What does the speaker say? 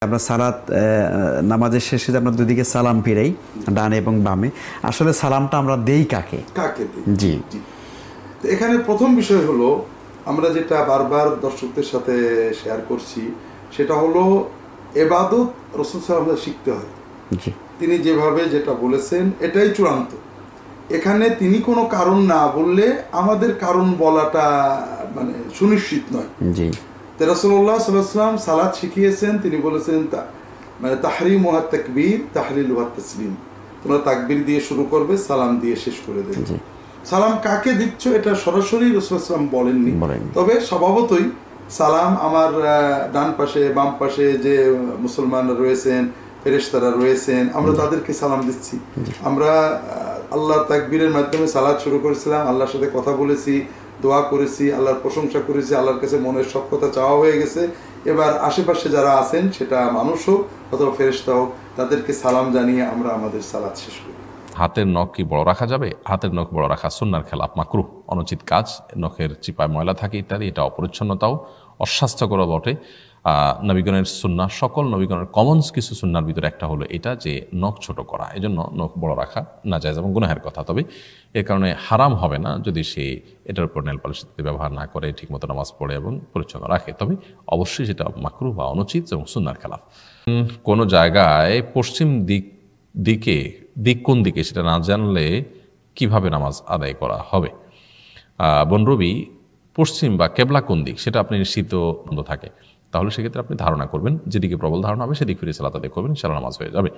আমরা সালাত নামাজের শেষে যে আমরা দুদিকে সালাম ফিরাই, ডানে এবং বামে, আসলে সালামটা আমরা দেই কাকে? জি, এখানে প্রথম বিষয় হলো, আমরা যেটা বারবার দর্শকদের সাথে শেয়ার করছি, সেটা হলো এবাদত রাসূল সাল্লাল্লাহু আলাইহি ওয়াসাল্লাম শিখতে হয়। তিনি যেভাবে যেটা বলেছেন এটাই চূড়ান্ত। এখানে তিনি কোনো কারণ না বললে আমাদের কারণ বলাটা মানে সুনিশ্চিত নয়। জি, রাসূলুল্লাহ সাল্লাল্লাহু আলাইহি ওয়াসাল্লাম সালাত শিখিয়েছেন, তিনি বলেছেন মানে তাহরিম ওয়া তাকবীর, তাহলিল ওয়া তাসলিম, তোমরা তাকবীর দিয়ে শুরু করবে, সালাম দিয়ে শেষ করে দেবে। সালাম কাকে দিচ্ছ এটা সরাসরি রাসূল সাল্লাল্লাহু আলাইহি ওয়াসাল্লাম বলেননি, তবে স্বভাবতই সালাম আমার ডান পাশে বাম পাশে যে মুসলমান রয়েছেন, ফেরেশতারা রয়েছেন, আমরা তাদেরকে সালাম দিচ্ছি। আমরা আল্লাহর তাকবীরের মাধ্যমে সালাত শুরু করেছিলাম, আল্লাহর সাথে কথা বলেছি, দোয়া করেছি, আল্লাহর প্রশংসা করেছি, আল্লাহর কাছে মনের সব কথা চাওয়া হয়ে গেছে। এবার আশেপাশে যারা আছেন, সেটা মানুষ হোক অথবা ফেরেশতা হোক, তাদেরকে সালাম জানিয়ে আমরা আমাদের সালাত শেষ করি। হাতের নখ কি বড় রাখা যাবে? হাতের নখ বড় রাখা সুন্নাহর খেলাফ, মাকরুহ, অনুচিত কাজ। নখের চিপায় ময়লা থাকে ইত্যাদি, এটা অপরিচ্ছন্নতাও, অস্বাস্থ্যকর বটে। নবীগণের সুন্নাহ, সকল নবীগণের কমনস কিছু সুন্নাহর ভিতরে একটা হলো এটা যে নখ ছোট করা, এজন্য নখ বড় রাখা নাজায়েজ এবং গুনাহের কথা। তবে এর কারণে হারাম হবে না যদি সে এটার উপর নেল পালিশ ব্যবহার না করে, ঠিকমতো নামাজ পড়ে এবং পরিচ্ছন্ন রাখে। তবে অবশ্যই সেটা মাকরুহ বা অনুচিত এবং সুন্নাহর খেলাফ। কোনো জায়গায় পশ্চিম দিক কোন দিকে সেটা না জানলে কিভাবে নামাজ আদায় করা হবে? বোন রবি, পশ্চিম বা কেবলা কোন দিক সেটা আপনি নিশ্চিত বন্ধ থাকে, তাহলে সেক্ষেত্রে আপনি ধারণা করবেন, যেদিকে প্রবল ধারণা হবে সেদিক ফিরে সালাত আদায় করবেন, ইনশাআল্লাহ নামাজ হয়ে যাবে।